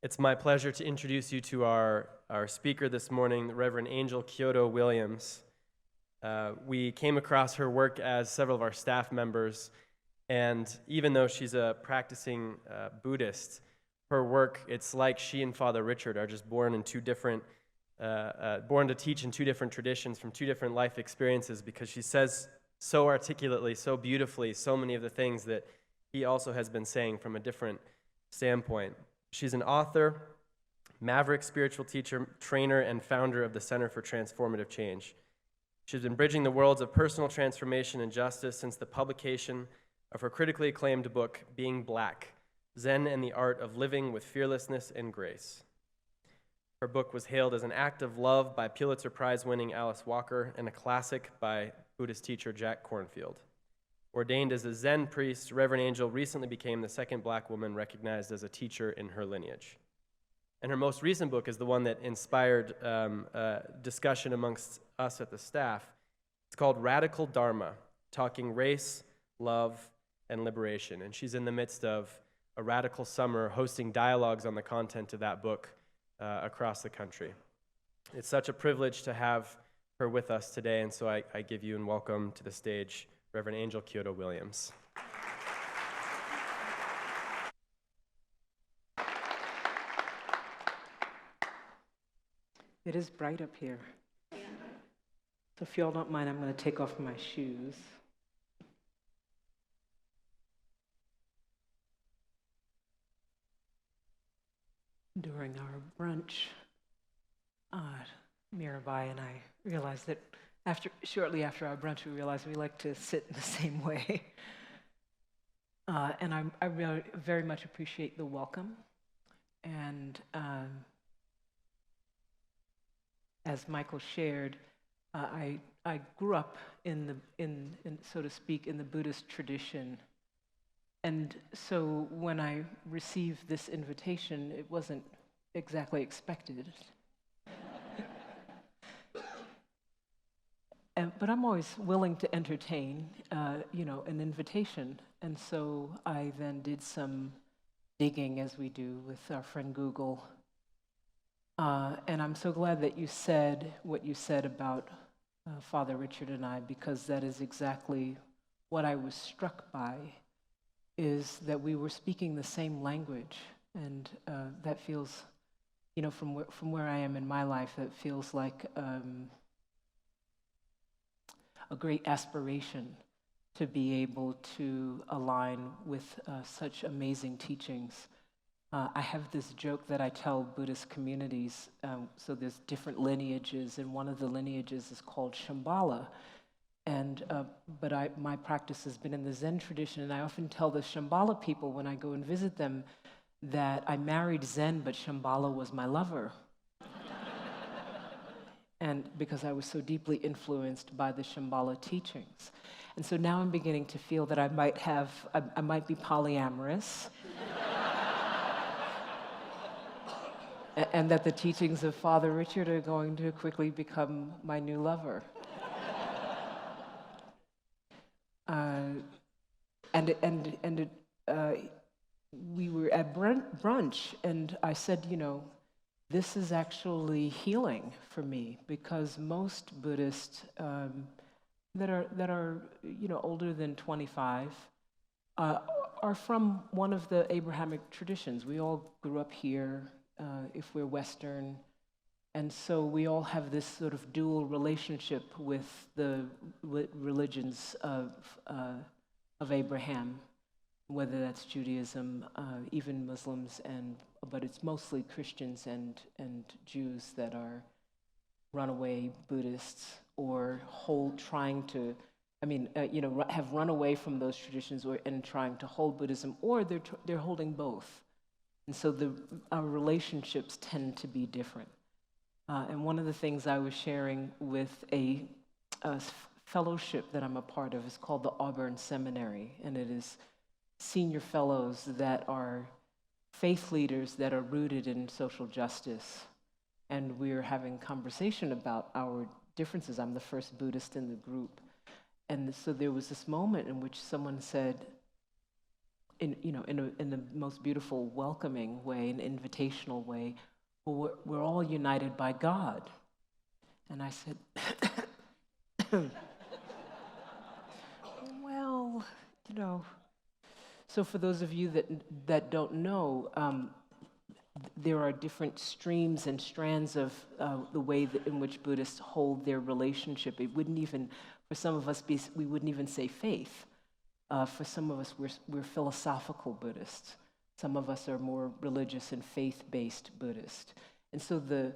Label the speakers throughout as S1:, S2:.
S1: It's my pleasure to introduce you to our speaker this morning, the Reverend Angel Kyodo Williams. We came across her work as several of our staff members, and even though she's a practicing Buddhist, her work, it's like she and Father Richard are just born to teach in two different traditions from two different life experiences, because she says so articulately, so beautifully, so many of the things that he also has been saying from a different standpoint. She's an author, maverick spiritual teacher, trainer, and founder of the Center for Transformative Change. She's been bridging the worlds of personal transformation and justice since the publication of her critically acclaimed book, Being Black, Zen and the Art of Living with Fearlessness and Grace. Her book was hailed as an act of love by Pulitzer Prize-winning Alice Walker and a classic by Buddhist teacher Jack Kornfield. Ordained as a Zen priest, Reverend Angel recently became the second Black woman recognized as a teacher in her lineage. And her most recent book is the one that inspired discussion amongst us at the staff. It's called Radical Dharma, Talking Race, Love, and Liberation. And she's in the midst of a radical summer hosting dialogues on the content of that book across the country. It's such a privilege to have her with us today, and so I give you and welcome to the stage Reverend Angel Kyodo Williams.
S2: It is bright up here. So if y'all don't mind, I'm going to take off my shoes. During our brunch, Mirabai and I realized that shortly after our brunch, we realized we like to sit in the same way. And I really very much appreciate the welcome. And as Michael shared, I grew up in so to speak, in the Buddhist tradition. And so when I received this invitation, it wasn't exactly expected. But I'm always willing to entertain, an invitation. And so I then did some digging, as we do with our friend Google. And I'm so glad that you said what you said about Father Richard and I, because that is exactly what I was struck by, is that we were speaking the same language. And that feels, from where I am in my life, that feels like a great aspiration to be able to align with such amazing teachings. I have this joke that I tell Buddhist communities. So there's different lineages, and one of the lineages is called Shambhala. And but my practice has been in the Zen tradition, and I often tell the Shambhala people when I go and visit them that I married Zen, but Shambhala was my lover. And because I was so deeply influenced by the Shambhala teachings. And so now I'm beginning to feel that I might be polyamorous. And that the teachings of Father Richard are going to quickly become my new lover. We were at brunch, and I said, this is actually healing for me, because most Buddhists that are older than 25 are from one of the Abrahamic traditions. We all grew up here, if we're Western, and so we all have this sort of dual relationship with the religions of Abraham, whether that's Judaism, even Muslims, but it's mostly Christians and Jews that are runaway Buddhists or have run away from those traditions and trying to hold Buddhism, or they're holding both. And so our relationships tend to be different. And one of the things I was sharing with a fellowship that I'm a part of is called the Auburn Seminary, and it is senior fellows that are faith leaders that are rooted in social justice. And we're having conversation about our differences. I'm the first Buddhist in the group. And so there was this moment in which someone said, in the most beautiful, welcoming way, an invitational way. Well, we're all united by God. And I said, well, you know. So for those of you that don't know, there are different streams and strands of the way in which Buddhists hold their relationship. It wouldn't even, for some of us, we wouldn't even say faith. For some of us, we're philosophical Buddhists. Some of us are more religious and faith-based Buddhist. And so the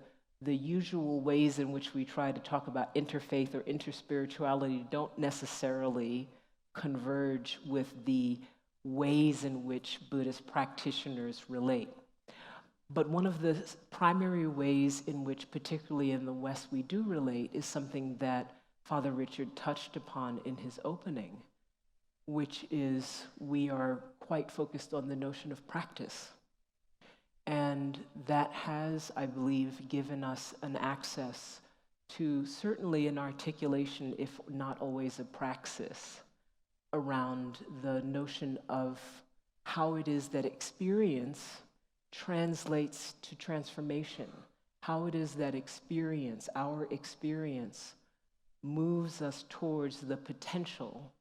S2: usual ways in which we try to talk about interfaith or interspirituality don't necessarily converge with the ways in which Buddhist practitioners relate. But one of the primary ways in which, particularly in the West, we do relate is something that Father Richard touched upon in his opening, which is we are quite focused on the notion of practice. And that has, I believe, given us an access to certainly an articulation, if not always a praxis, around the notion of how it is that experience translates to transformation, how it is that experience, our experience, moves us towards the potential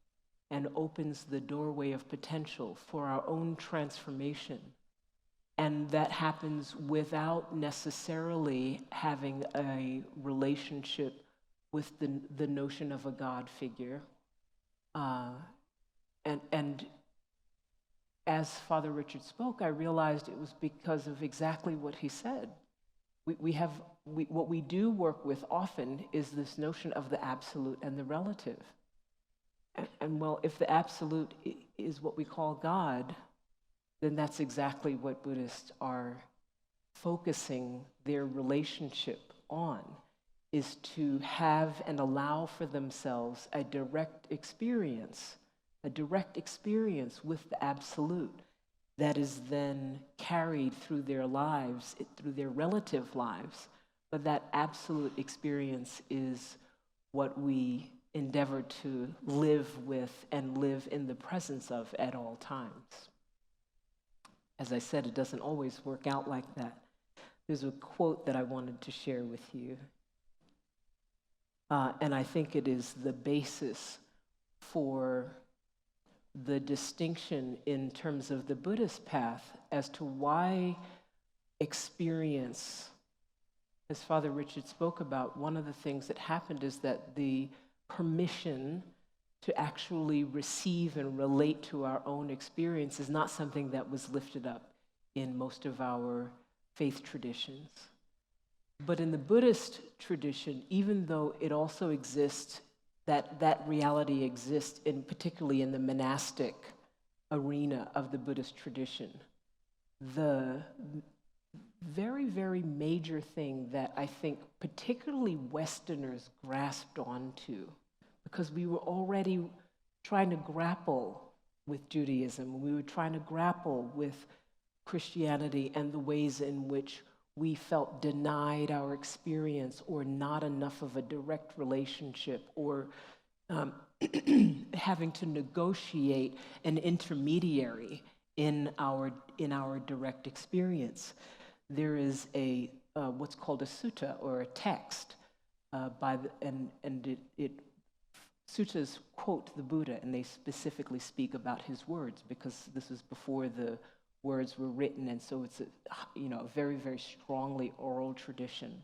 S2: and opens the doorway of potential for our own transformation. And that happens without necessarily having a relationship with the notion of a God figure. And as Father Richard spoke, I realized it was because of exactly what he said. What we do work with often is this notion of the absolute and the relative. And well, if the absolute is what we call God, then that's exactly what Buddhists are focusing their relationship on, is to have and allow for themselves a direct experience with the absolute that is then carried through their lives, through their relative lives. But that absolute experience is what we endeavor to live with and live in the presence of at all times. As I said, it doesn't always work out like that. There's a quote that I wanted to share with you. And I think it is the basis for the distinction in terms of the Buddhist path as to why experience, as Father Richard spoke about, one of the things that happened is that the permission to actually receive and relate to our own experience is not something that was lifted up in most of our faith traditions. But in the Buddhist tradition, even though it also exists, that reality exists particularly in the monastic arena of the Buddhist tradition, the very, very major thing that I think particularly Westerners grasped onto, because we were already trying to grapple with Judaism, we were trying to grapple with Christianity and the ways in which we felt denied our experience or not enough of a direct relationship, or having to negotiate an intermediary in our direct experience. There is a what's called a sutta, or a text, suttas quote the Buddha, and they specifically speak about his words, because this is before the words were written, and so it's a very, very strongly oral tradition.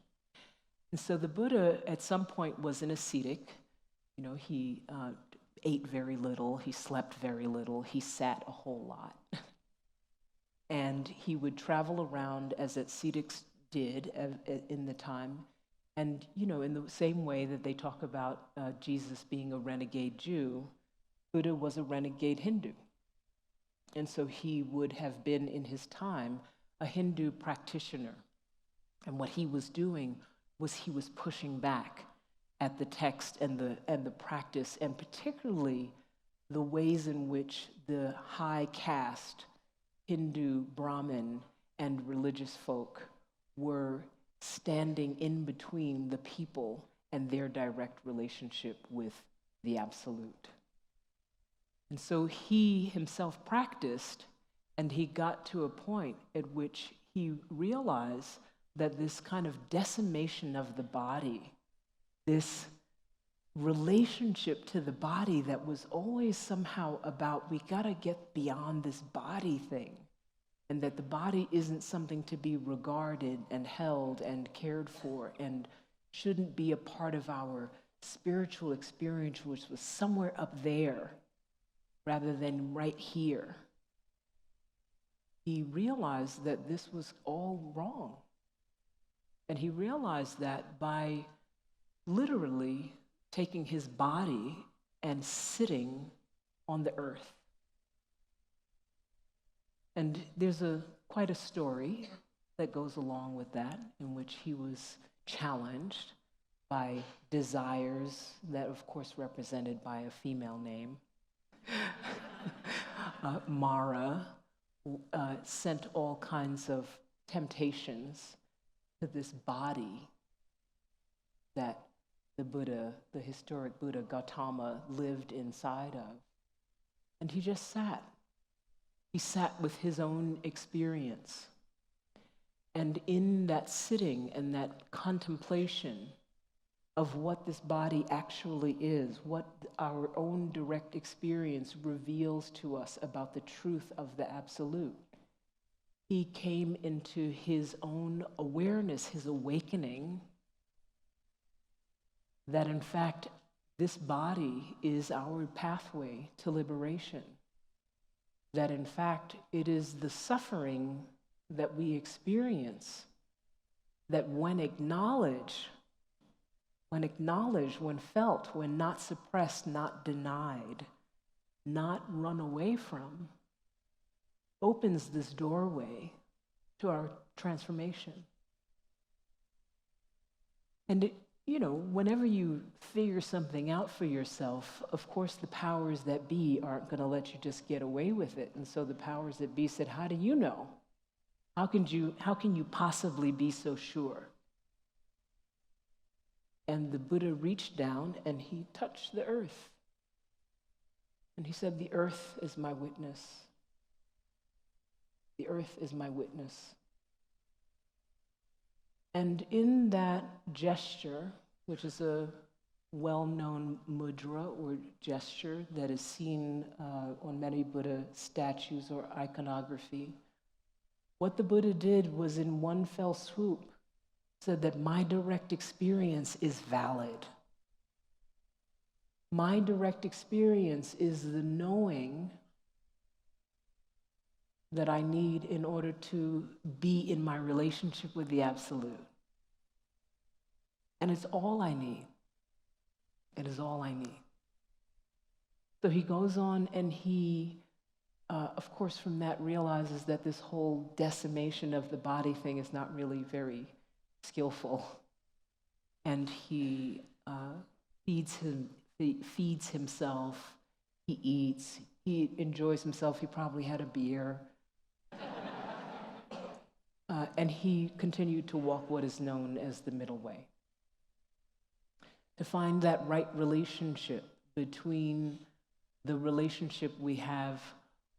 S2: And so the Buddha at some point was an ascetic. He ate very little, he slept very little, he sat a whole lot. And he would travel around as ascetics did in the time. And, in the same way that they talk about Jesus being a renegade Jew, Buddha was a renegade Hindu. And so he would have been, in his time, a Hindu practitioner. And what he was doing was he was pushing back at the text and the practice, and particularly the ways in which the high caste Hindu, Brahmin, and religious folk were standing in between the people and their direct relationship with the absolute. And so he himself practiced, and he got to a point at which he realized that this kind of decimation of the body, this relationship to the body that was always somehow about, we gotta get beyond this body thing, and that the body isn't something to be regarded and held and cared for and shouldn't be a part of our spiritual experience, which was somewhere up there rather than right here. He realized that this was all wrong. And he realized that by literally taking his body and sitting on the earth. And there's quite a story that goes along with that, in which he was challenged by desires that, of course, represented by a female name. Mara sent all kinds of temptations to this body that the Buddha, the historic Buddha Gautama, lived inside of. And he just sat. He sat with his own experience. And in that sitting and that contemplation of what this body actually is, what our own direct experience reveals to us about the truth of the absolute, he came into his own awareness, his awakening, that in fact, this body is our pathway to liberation. That in fact, it is the suffering that we experience that when acknowledged, when felt, when not suppressed, not denied, not run away from, opens this doorway to our transformation. And whenever you figure something out for yourself, of course the powers that be aren't going to let you just get away with it. And so the powers that be said, how do you know? How can you possibly be so sure? And the Buddha reached down and he touched the earth. And he said, the earth is my witness. The earth is my witness. And in that gesture, which is a well-known mudra or gesture that is seen on many Buddha statues or iconography, what the Buddha did was in one fell swoop said that my direct experience is valid. My direct experience is the knowing that I need in order to be in my relationship with the Absolute. And it's all I need. It is all I need. So he goes on and he, of course, from that realizes that this whole decimation of the body thing is not really very skillful. And he feeds himself, he eats, he enjoys himself, he probably had a beer. And he continued to walk what is known as the middle way. To find that right relationship between the relationship we have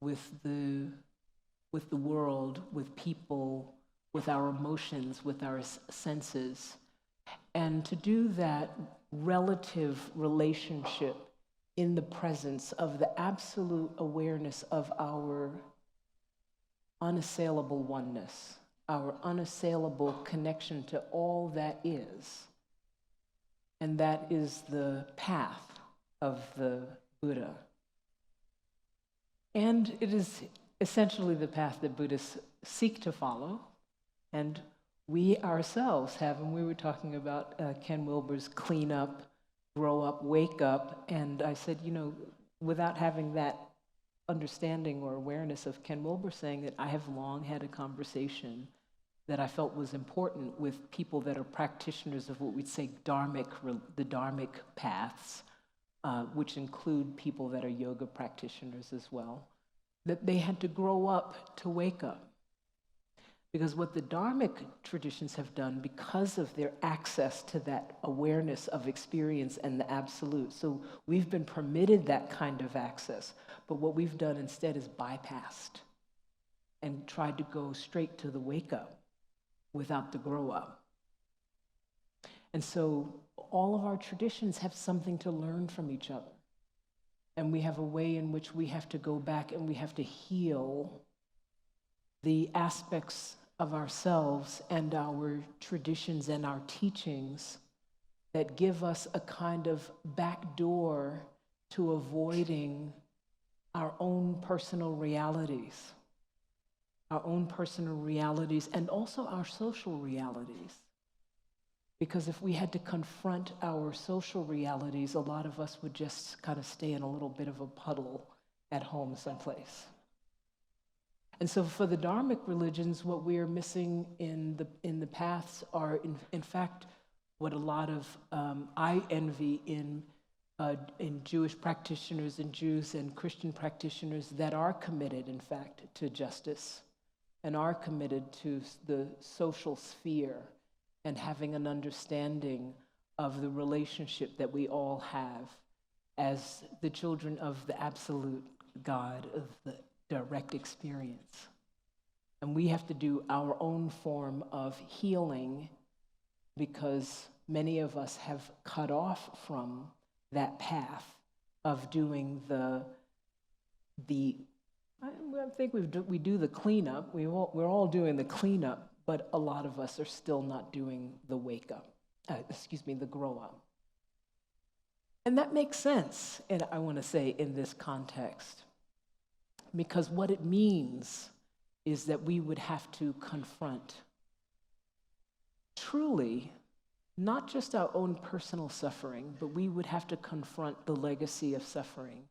S2: with the world, with people, with our emotions, with our senses, and to do that relative relationship in the presence of the absolute awareness of our unassailable oneness, our unassailable connection to all that is. And that is the path of the Buddha. And it is essentially the path that Buddhists seek to follow. And we ourselves have, and we were talking about Ken Wilber's clean up, grow up, wake up. And I said, without having that understanding or awareness of Ken Wilber saying that I have long had a conversation that I felt was important with people that are practitioners of what we'd say the dharmic paths, which include people that are yoga practitioners as well, that they had to grow up to wake up. Because what the dharmic traditions have done, because of their access to that awareness of experience and the absolute, so we've been permitted that kind of access. But what we've done instead is bypassed and tried to go straight to the wake up without the grow up. And so all of our traditions have something to learn from each other. And we have a way in which we have to go back and we have to heal the aspects of ourselves and our traditions and our teachings that give us a kind of back door to avoiding our own personal realities. Our own personal realities and also our social realities. Because if we had to confront our social realities, a lot of us would just kind of stay in a little bit of a puddle at home someplace. And so for the Dharmic religions, what we are missing in the paths are, in fact, what a lot of I envy in Jewish practitioners and Jews and Christian practitioners that are committed, in fact, to justice and are committed to the social sphere and having an understanding of the relationship that we all have as the children of the absolute God, of the direct experience. And we have to do our own form of healing because many of us have cut off from that path of doing I think we do the cleanup. We're all doing the cleanup, but a lot of us are still not doing the wake up, the grow up. And that makes sense, and I want to say in this context, because what it means is that we would have to confront truly not just our own personal suffering, but we would have to confront the legacy of suffering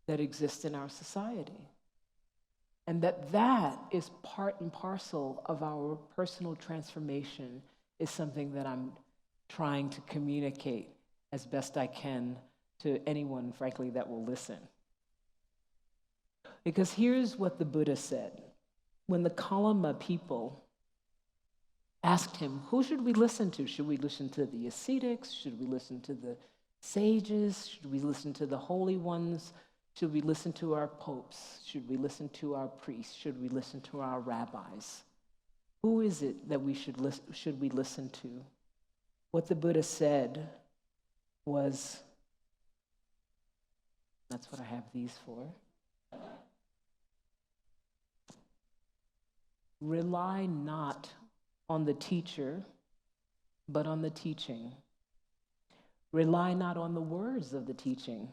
S2: that exists in our society. And that is part and parcel of our personal transformation is something that I'm trying to communicate as best I can to anyone, frankly, that will listen. Because here's what the Buddha said. When the Kalama people asked him, who should we listen to? Should we listen to the ascetics? Should we listen to the sages? Should we listen to the holy ones? Should we listen to our popes? Should we listen to our priests? Should we listen to our rabbis? Who is it that we should we listen to? What the Buddha said was, that's what I have these for. Rely not on the teacher, but on the teaching. Rely not on the words of the teaching,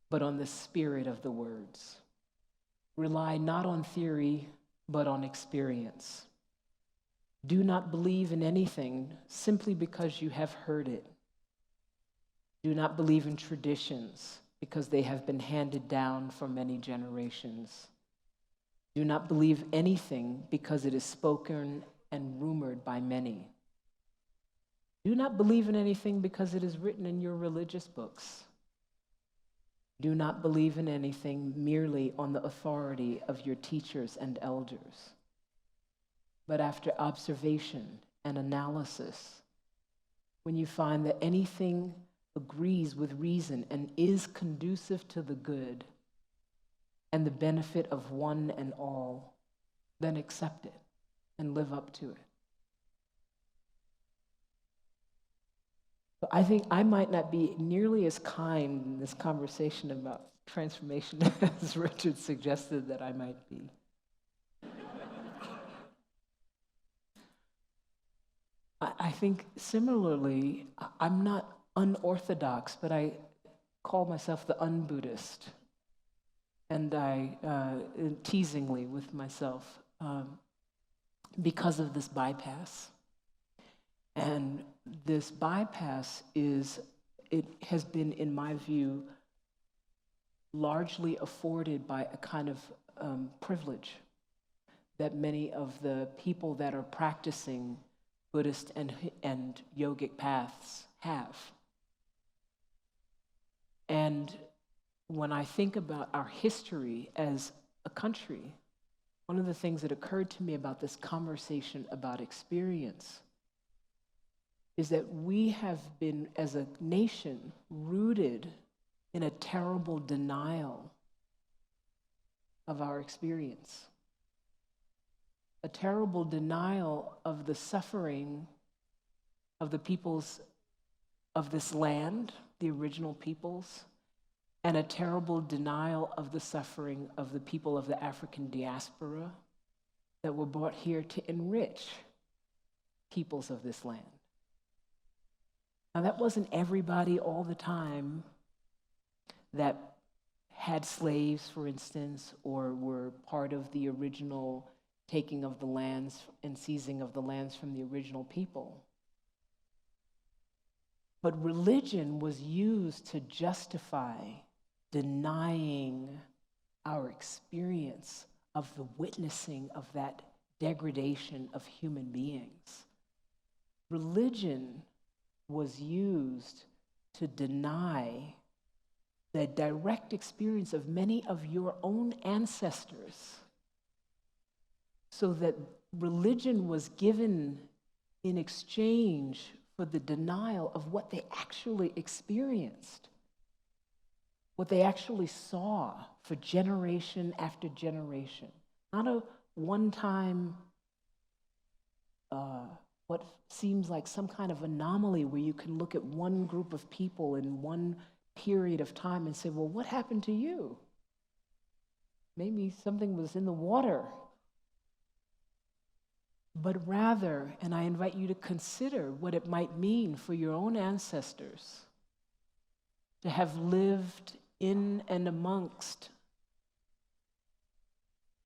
S2: but on the spirit of the words. Rely not on theory, but on experience. Do not believe in anything simply because you have heard it. Do not believe in traditions because they have been handed down for many generations. Do not believe anything because it is spoken and rumored by many. Do not believe in anything because it is written in your religious books. Do not believe in anything merely on the authority of your teachers and elders. But after observation and analysis, when you find that anything agrees with reason and is conducive to the good and the benefit of one and all, then accept it and live up to it. So I think I might not be nearly as kind in this conversation about transformation as Richard suggested that I might be. I think similarly, I'm not unorthodox, but I call myself the un-Buddhist. And I, teasingly with myself, because of this bypass. And this bypass it has been, in my view, largely afforded by a kind of privilege that many of the people that are practicing Buddhist and yogic paths have. And when I think about our history as a country, one of the things that occurred to me about this conversation about experience is that we have been, as a nation, rooted in a terrible denial of our experience, a terrible denial of the suffering of the peoples of this land, the original peoples, and a terrible denial of the suffering of the people of the African diaspora that were brought here to enrich peoples of this land. Now, that wasn't everybody all the time that had slaves, for instance, or were part of the original taking of the lands and seizing of the lands from the original people. But religion was used to justify denying our experience of the witnessing of that degradation of human beings. Religion was used to deny the direct experience of many of your own ancestors, so that religion was given in exchange for the denial of what they actually experienced, what they actually saw for generation after generation. Not a one-time, what seems like some kind of anomaly where you can look at one group of people in one period of time and say, well, what happened to you? Maybe something was in the water. But rather, and I invite you to consider what it might mean for your own ancestors to have lived in and amongst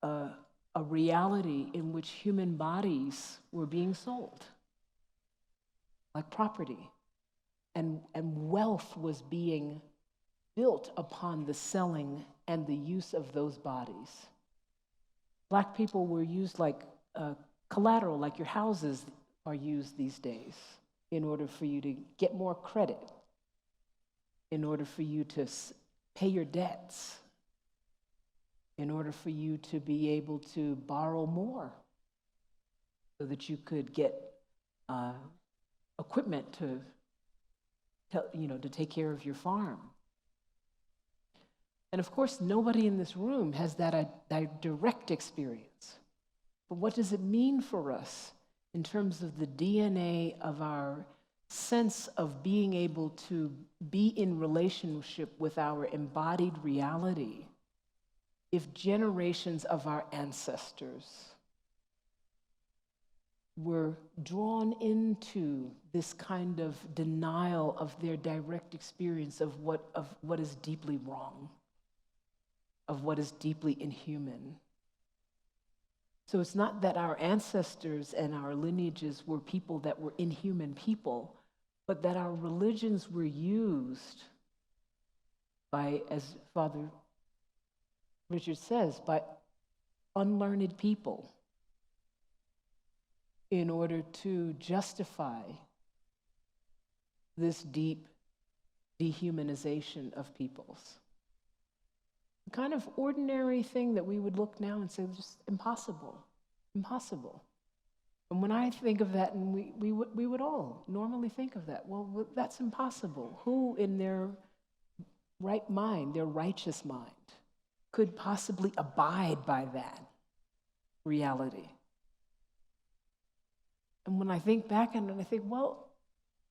S2: a reality in which human bodies were being sold like property, and wealth was being built upon the selling and the use of those bodies. Black people were used like collateral, like your houses are used these days, in order for you to get more credit, in order for you to pay your debts, in order for you to be able to borrow more so that you could get equipment to take care of your farm. And of course, nobody in this room has that direct experience. But what does it mean for us in terms of the DNA of our sense of being able to be in relationship with our embodied reality if generations of our ancestors were drawn into this kind of denial of their direct experience of what is deeply wrong, of what is deeply inhuman? So it's not that our ancestors and our lineages were people that were inhuman people, but that our religions were used by, as Father Richard says, by unlearned people in order to justify this deep dehumanization of peoples. The kind of ordinary thing that we would look now and say, just impossible. And when I think of that, and we would all normally think of that, well, that's impossible. Who in their right mind, their righteous mind, could possibly abide by that reality? And when I think back on it, I think, well,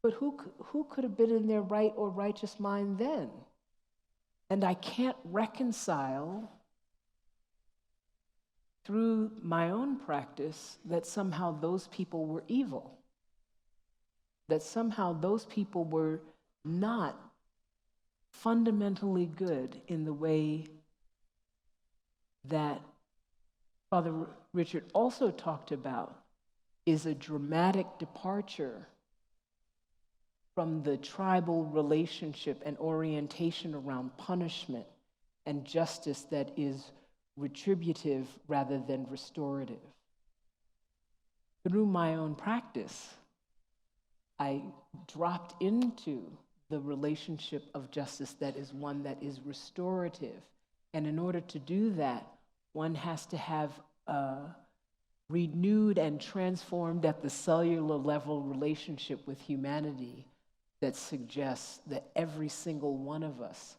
S2: but who could have been in their right or righteous mind then? And I can't reconcile through my own practice that somehow those people were evil, that somehow those people were not fundamentally good in the way that Father Richard also talked about is a dramatic departure from the tribal relationship and orientation around punishment and justice that is retributive rather than restorative. Through my own practice, I dropped into the relationship of justice that is one that is restorative. And in order to do that, one has to have a renewed and transformed at the cellular level relationship with humanity that suggests that every single one of us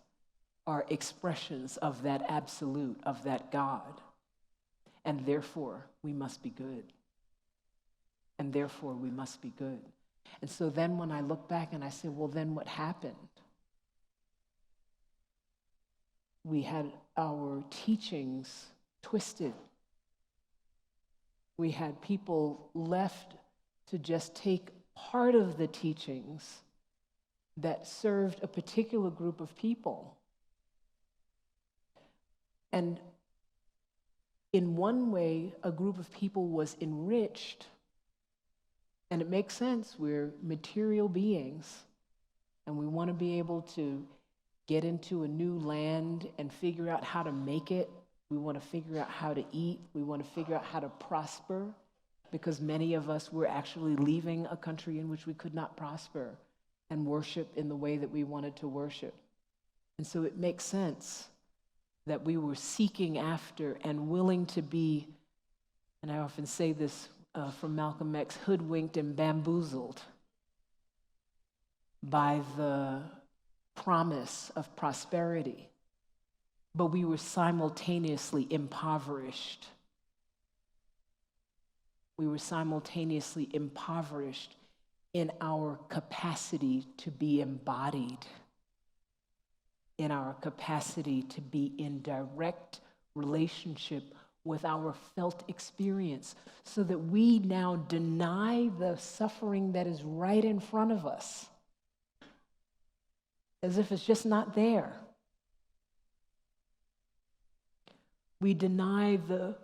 S2: are expressions of that absolute, of that God. And therefore, we must be good. And therefore, we must be good. And so then when I look back and I say, well, then what happened? We had our teachings twisted. We had people left to just take part of the teachings that served a particular group of people. And in one way, a group of people was enriched. And it makes sense. We're material beings, and we want to be able to get into a new land and figure out how to make it. We want to figure out how to eat. We want to figure out how to prosper, because many of us were actually leaving a country in which we could not prosper and worship in the way that we wanted to worship. And so it makes sense that we were seeking after and willing to be, and I often say this from Malcolm X, hoodwinked and bamboozled by the promise of prosperity, but we were simultaneously impoverished. We were simultaneously impoverished in our capacity to be embodied, in our capacity to be in direct relationship with our felt experience, so that we now deny the suffering that is right in front of us, as if it's just not there. We deny the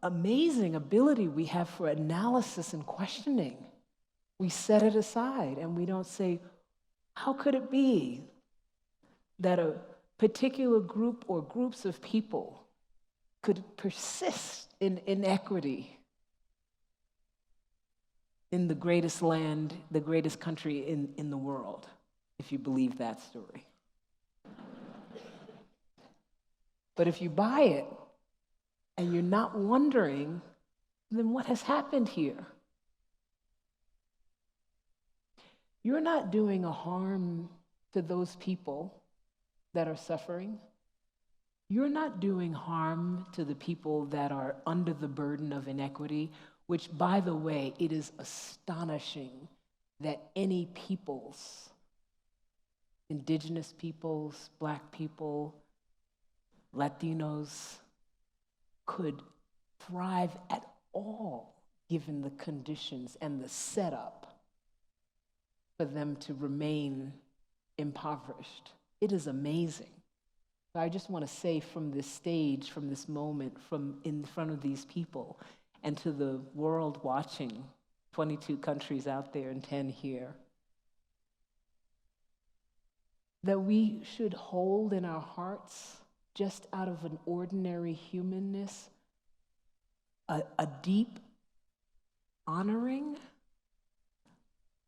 S2: amazing ability we have for analysis and questioning. We set it aside and we don't say, how could it be that a particular group or groups of people could persist in inequity in the greatest land, the greatest country in the world, if you believe that story? But if you buy it and you're not wondering, then what has happened here? You're not doing a harm to those people that are suffering. You're not doing harm to the people that are under the burden of inequity, which, by the way, it is astonishing that any peoples, indigenous peoples, Black people, Latinos, could thrive at all given the conditions and the setup for them to remain impoverished. It is amazing. So I just want to say from this stage, from this moment, from in front of these people, and to the world watching, 22 countries out there and 10 here, that we should hold in our hearts, just out of an ordinary humanness, a deep honoring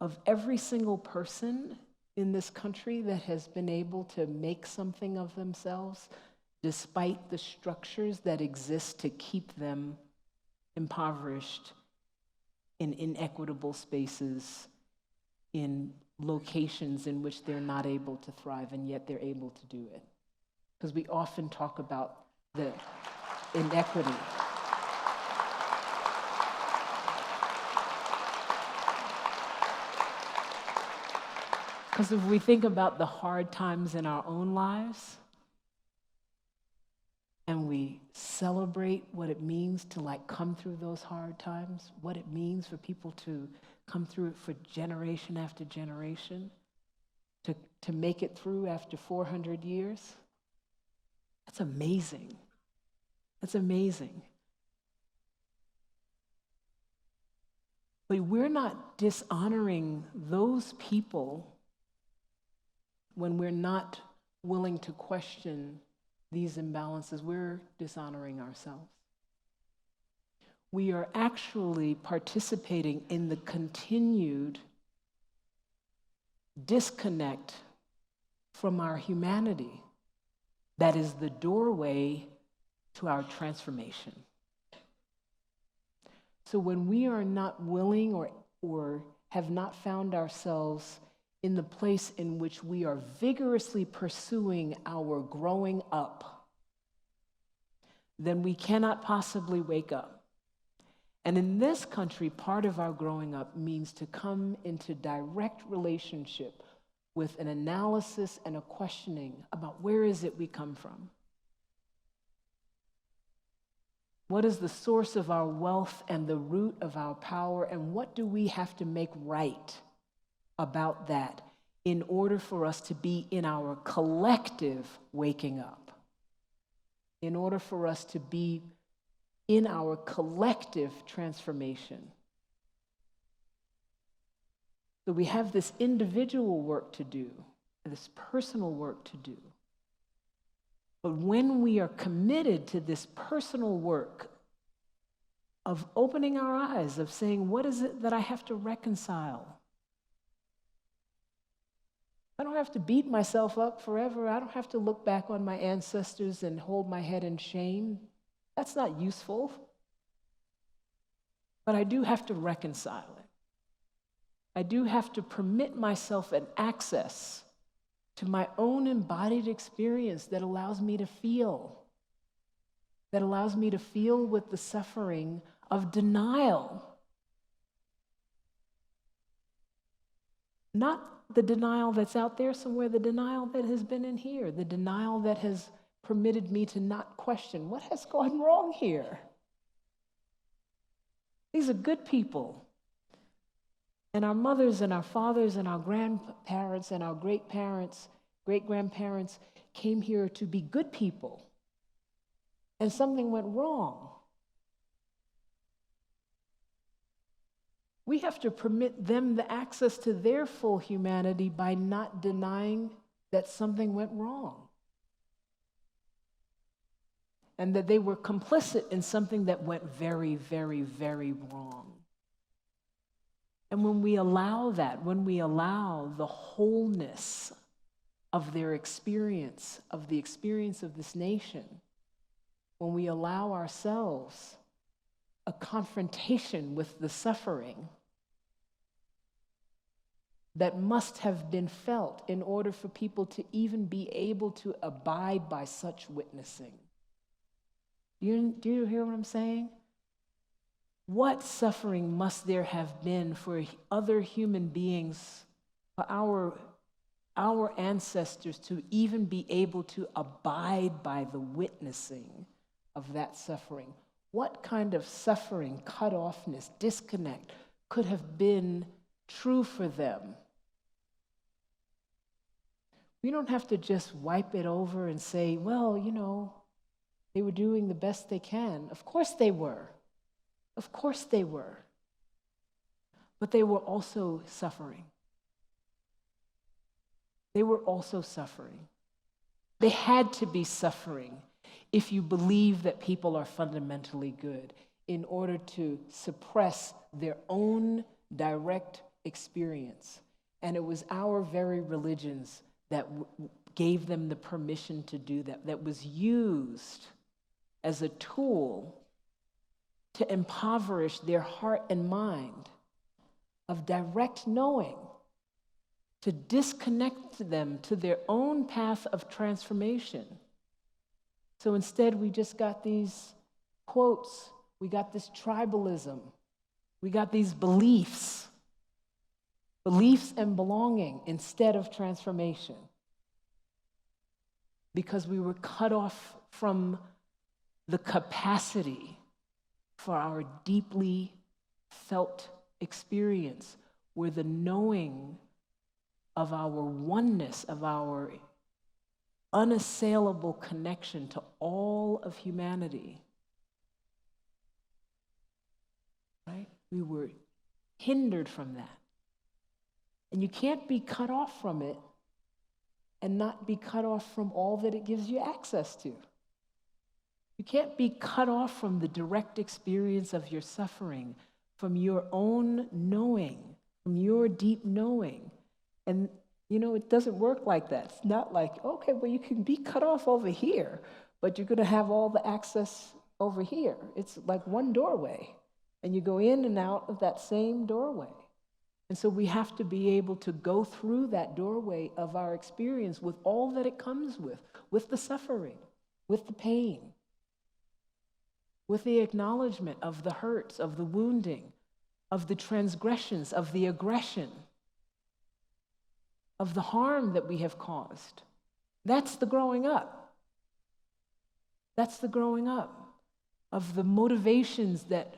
S2: of every single person in this country that has been able to make something of themselves despite the structures that exist to keep them impoverished in inequitable spaces, in locations in which they're not able to thrive, and yet they're able to do it. Because we often talk about the inequity. Because if we think about the hard times in our own lives, and we celebrate what it means to come through those hard times, what it means for people to come through it for generation after generation, to make it through after 400 years, that's amazing. That's amazing. But we're not dishonoring those people when we're not willing to question these imbalances. We're dishonoring ourselves. We are actually participating in the continued disconnect from our humanity that is the doorway to our transformation. So when we are not willing or have not found ourselves in the place in which we are vigorously pursuing our growing up, then we cannot possibly wake up. And in this country, part of our growing up means to come into direct relationship with an analysis and a questioning about where is it we come from? What is the source of our wealth and the root of our power, and what do we have to make right about that in order for us to be in our collective waking up, in order for us to be in our collective transformation? So we have this individual work to do, this personal work to do. But when we are committed to this personal work of opening our eyes, of saying, what is it that I have to reconcile? I don't have to beat myself up forever. I don't have to look back on my ancestors and hold my head in shame. That's not useful. But I do have to reconcile it. I do have to permit myself an access to my own embodied experience that allows me to feel, with the suffering of denial. Not the denial that's out there somewhere, the denial that has been in here, the denial that has permitted me to not question what has gone wrong here. These are good people. And our mothers and our fathers and our grandparents and our great-parents, great-grandparents came here to be good people. And something went wrong. We have to permit them the access to their full humanity by not denying that something went wrong, and that they were complicit in something that went very, very, very wrong. And when we allow that, when we allow the wholeness of their experience, of the experience of this nation, when we allow ourselves a confrontation with the suffering that must have been felt in order for people to even be able to abide by such witnessing. Do you hear what I'm saying? What suffering must there have been for other human beings, for our ancestors to even be able to abide by the witnessing of that suffering? What kind of suffering, cut-offness, disconnect could have been true for them? We don't have to just wipe it over and say, well, they were doing the best they can. Of course they were. Of course they were. But they were also suffering. They were also suffering. They had to be suffering if you believe that people are fundamentally good, in order to suppress their own direct experience. And it was our very religions that gave them the permission to do that, that was used as a tool to impoverish their heart and mind of direct knowing, to disconnect them to their own path of transformation. So instead, we just got these quotes, we got this tribalism, we got these beliefs and belonging instead of transformation, because we were cut off from the capacity for our deeply felt experience, where the knowing of our oneness, of our unassailable connection to all of humanity, right? We were hindered from that. And you can't be cut off from it and not be cut off from all that it gives you access to. You can't be cut off from the direct experience of your suffering, from your own knowing, from your deep knowing. And, it doesn't work like that. It's not like, okay, well, you can be cut off over here, but you're going to have all the access over here. It's like one doorway, and you go in and out of that same doorway. And so we have to be able to go through that doorway of our experience with all that it comes with the suffering, with the pain, with the acknowledgement of the hurts, of the wounding, of the transgressions, of the aggression, of the harm that we have caused. That's the growing up. That's the growing up of the motivations that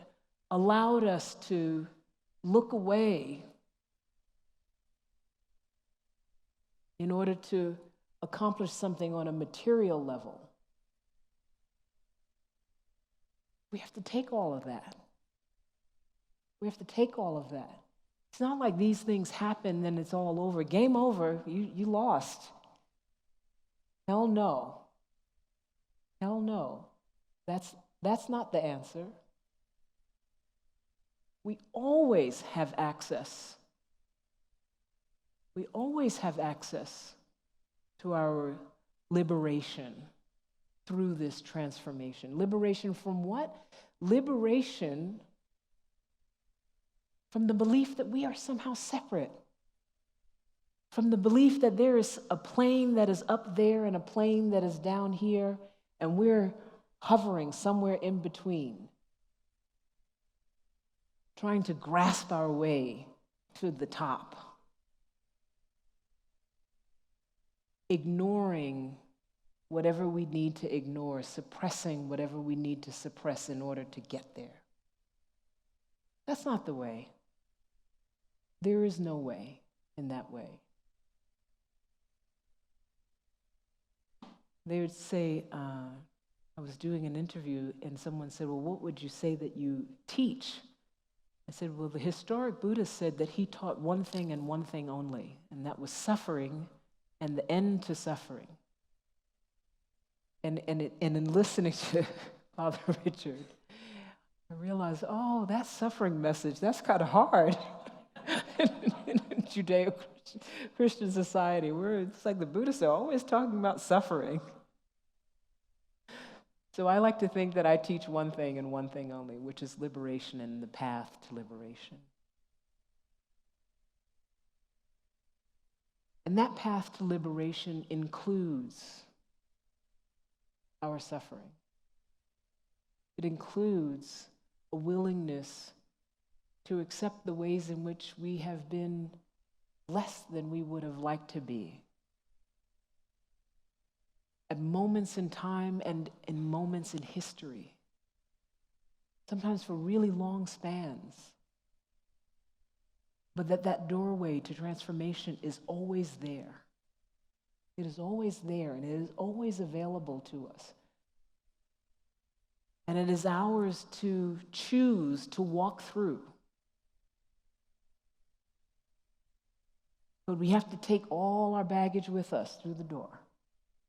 S2: allowed us to look away in order to accomplish something on a material level. We have to take all of that. We have to take all of that. It's not like these things happen and it's all over. Game over, you lost. Hell no. Hell no. That's not the answer. We always have access. We always have access to our liberation through this transformation. Liberation from what? Liberation from the belief that we are somehow separate. From the belief that there is a plane that is up there and a plane that is down here, and we're hovering somewhere in between, trying to grasp our way to the top, ignoring whatever we need to ignore, suppressing whatever we need to suppress in order to get there. That's not the way. There is no way in that way. They would say, I was doing an interview and someone said, well, what would you say that you teach? I said, well, the historic Buddha said that he taught one thing and one thing only, and that was suffering and the end to suffering. And in listening to Father Richard, I realized, oh, that suffering message, that's kind of hard in Judeo-Christian society. It's like the Buddhists are always talking about suffering. So I like to think that I teach one thing and one thing only, which is liberation and the path to liberation. And that path to liberation includes our suffering. It includes a willingness to accept the ways in which we have been less than we would have liked to be. At moments in time and in moments in history. Sometimes for really long spans. But that doorway to transformation is always there. It is always there, and it is always available to us. And it is ours to choose to walk through. But we have to take all our baggage with us through the door.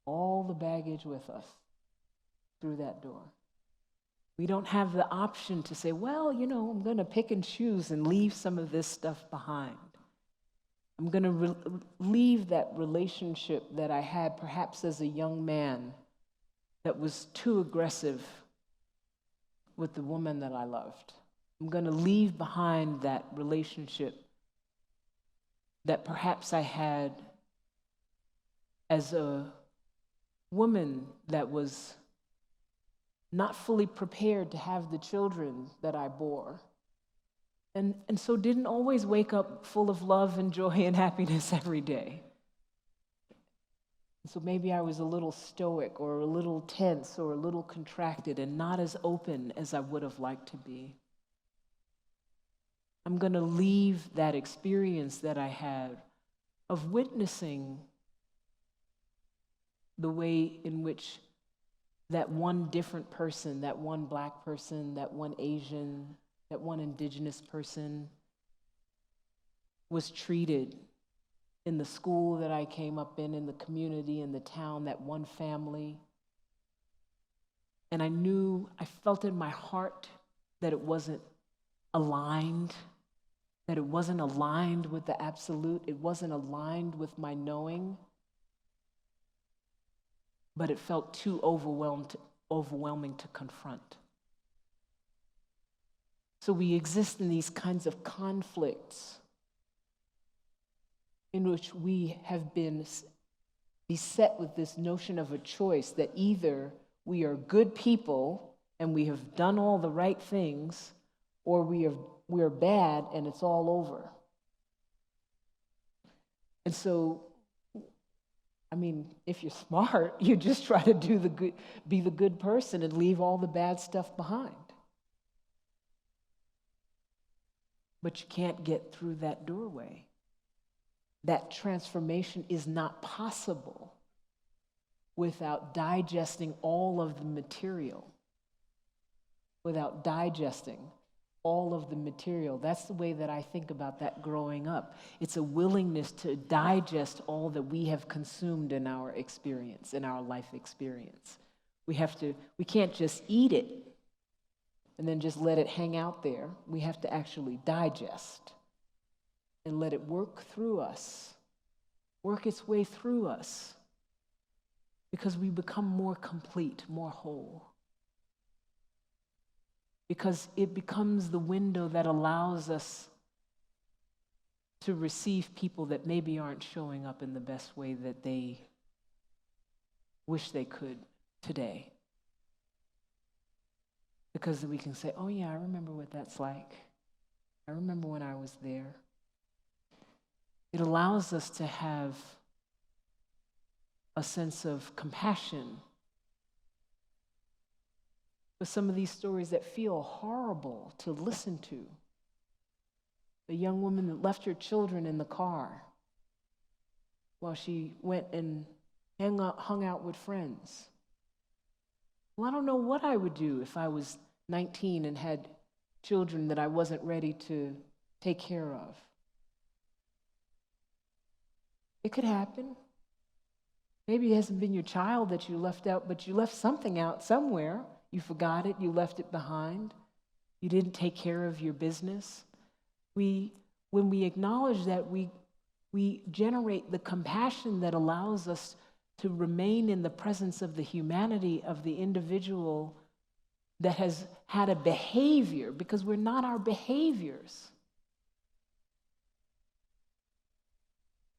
S2: All the baggage with us through that door. We don't have the option to say, well, I'm going to pick and choose and leave some of this stuff behind. I'm going to leave that relationship that I had perhaps as a young man that was too aggressive with the woman that I loved. I'm going to leave behind that relationship that perhaps I had as a woman that was not fully prepared to have the children that I bore. And so didn't always wake up full of love and joy and happiness every day. So maybe I was a little stoic or a little tense or a little contracted and not as open as I would have liked to be. I'm going to leave that experience that I had of witnessing the way in which that one different person, that one Black person, that one Asian, that one indigenous person was treated in the school that I came up in the community, in the town, that one family. And I felt in my heart that it wasn't aligned, with the absolute, it wasn't aligned with my knowing. But it felt too overwhelming to confront. So we exist in these kinds of conflicts in which we have been beset with this notion of a choice that either we are good people and we have done all the right things, or we are bad and it's all over. And so, I mean, if you're smart, you just try to be the good person and leave all the bad stuff behind. But you can't get through that doorway. That transformation is not possible without digesting all of the material. Without digesting all of the material. That's the way that I think about that growing up. It's a willingness to digest all that we have consumed in our experience, in our life experience. We can't just eat it and then just let it hang out there. We have to actually digest and let it work through us, work its way through us, because we become more complete, more whole. Because it becomes the window that allows us to receive people that maybe aren't showing up in the best way that they wish they could today. Because we can say, oh yeah, I remember what that's like. I remember when I was there. It allows us to have a sense of compassion for some of these stories that feel horrible to listen to. The young woman that left her children in the car while she went and hung out with friends. Well, I don't know what I would do if I was 19 and had children that I wasn't ready to take care of. It could happen. Maybe it hasn't been your child that you left out, but you left something out somewhere. You forgot it, you left it behind. You didn't take care of your business. When we acknowledge that, we generate the compassion that allows us to remain in the presence of the humanity of the individual that has had a behavior, because we're not our behaviors.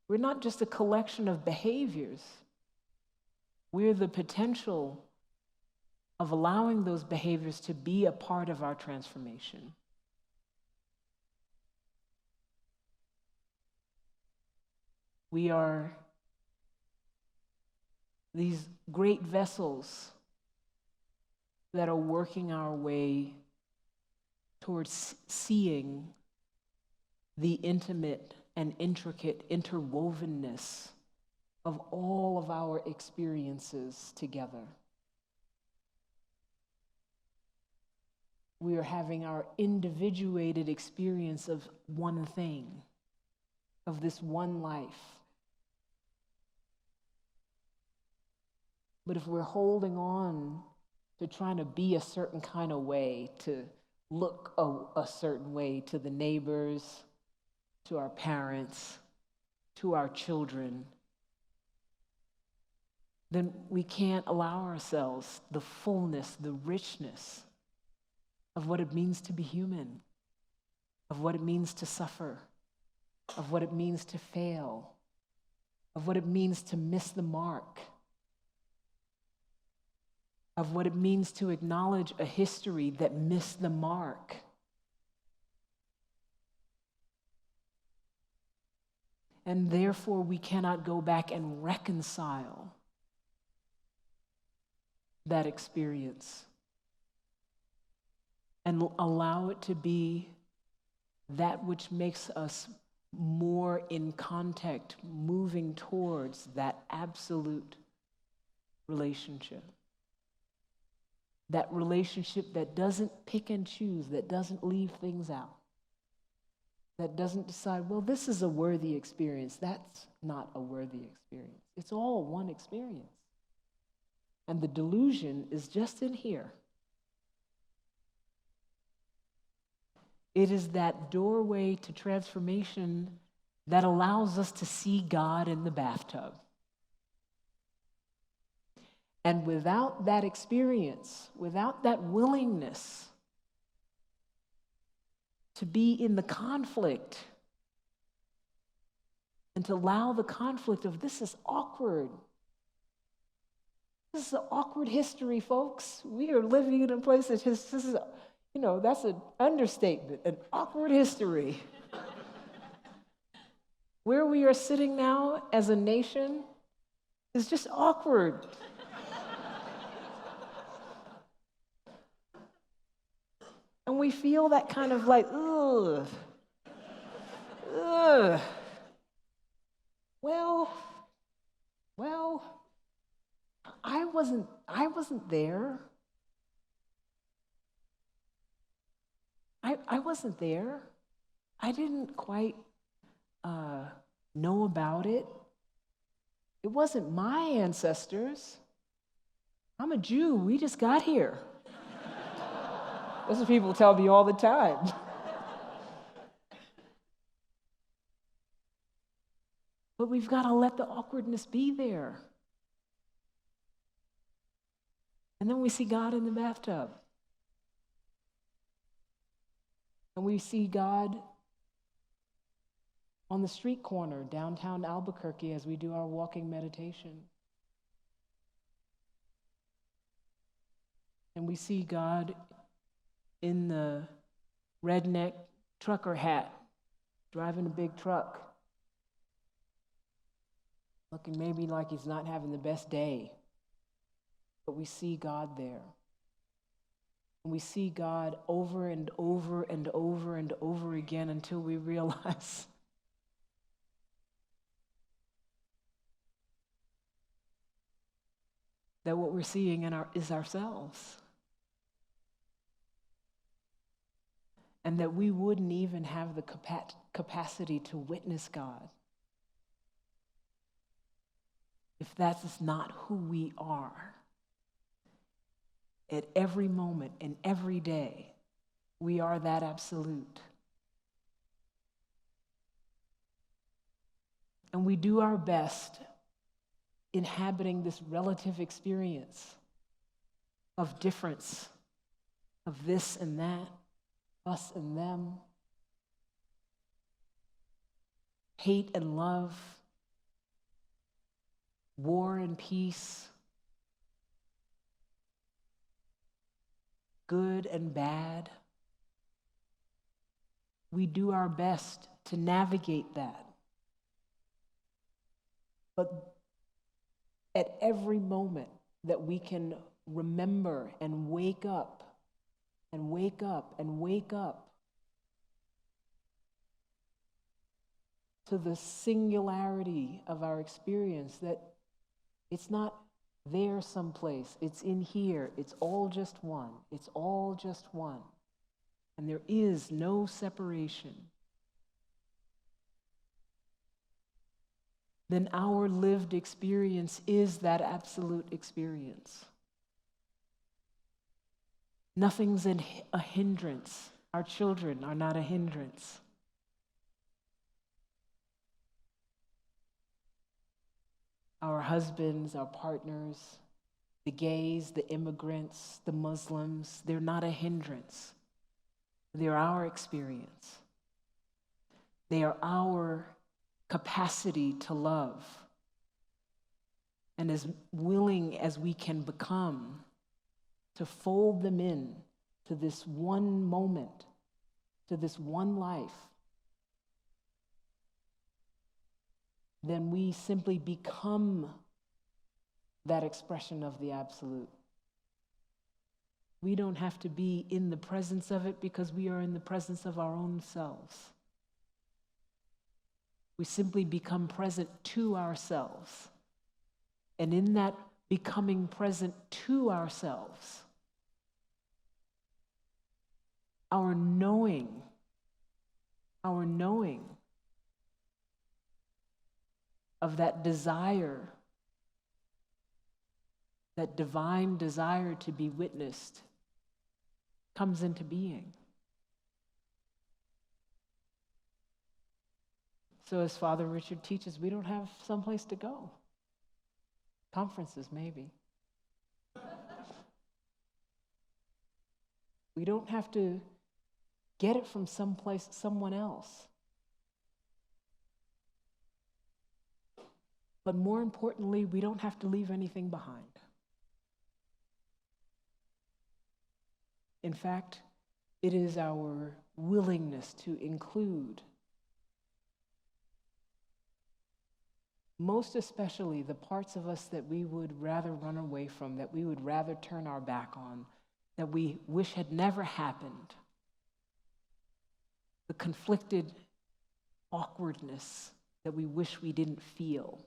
S2: We're not just a collection of behaviors. We're the potential of allowing those behaviors to be a part of our transformation. We are these great vessels that are working our way towards seeing the intimate and intricate interwovenness of all of our experiences together. We are having our individuated experience of one thing, of this one life. But if we're holding on to trying to be a certain kind of way, to look a certain way to the neighbors, to our parents, to our children, then we can't allow ourselves the fullness, the richness of what it means to be human, of what it means to suffer, of what it means to fail, of what it means to miss the mark, of what it means to acknowledge a history that missed the mark. And therefore, we cannot go back and reconcile that experience and allow it to be that which makes us more in contact, moving towards that absolute relationship. That relationship that doesn't pick and choose, that doesn't leave things out, that doesn't decide, well, this is a worthy experience. That's not a worthy experience. It's all one experience. And the delusion is just in here. It is that doorway to transformation that allows us to see God in the bathtub. And without that experience, without that willingness to be in the conflict, and to allow the conflict of this is awkward. This is an awkward history, folks. We are living in a place that this is, that's an understatement, an awkward history. Where we are sitting now as a nation is just awkward. And we feel that kind of like, ugh. Well, I wasn't there. I wasn't there. I didn't quite know about it. It wasn't my ancestors. I'm a Jew. We just got here. That's what people tell me all the time. But we've got to let the awkwardness be there. And then we see God in the bathtub. And we see God on the street corner, downtown Albuquerque, as we do our walking meditation. And we see God in the redneck trucker hat, driving a big truck, looking maybe like he's not having the best day. But we see God there. And we see God over and over and over and over again until we realize that what we're seeing is ourselves. And that we wouldn't even have the capacity to witness God if that's not who we are. At every moment and every day, we are that absolute. And we do our best inhabiting this relative experience of difference, of this and that, us and them, hate and love, war and peace, good and bad. We do our best to navigate that. But at every moment that we can remember and wake up and wake up and wake up to the singularity of our experience, that it's not there someplace, it's in here, it's all just one, it's all just one. And there is no separation. Then our lived experience is that absolute experience. Nothing's a hindrance. Our children are not a hindrance. Our husbands, our partners, the gays, the immigrants, the Muslims, they're not a hindrance. They're our experience. They are our capacity to love. And as willing as we can become to fold them in to this one moment, to this one life, then we simply become that expression of the absolute. We don't have to be in the presence of it because we are in the presence of our own selves. We simply become present to ourselves. And in that becoming present to ourselves, our knowing of that desire, that divine desire to be witnessed, comes into being. So as Father Richard teaches, we don't have someplace to go. Conferences, maybe. We don't have to get it from someone else. But more importantly, we don't have to leave anything behind. In fact, it is our willingness to include, most especially the parts of us that we would rather run away from, that we would rather turn our back on, that we wish had never happened. The conflicted awkwardness that we wish we didn't feel.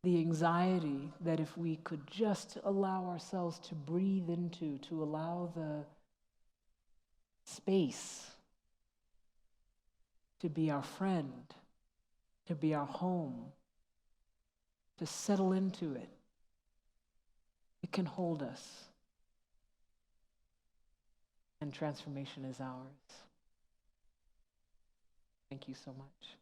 S2: The anxiety that if we could just allow ourselves to breathe into, to allow the space to be our friend, to be our home, to settle into it, it can hold us. And transformation is ours. Thank you so much.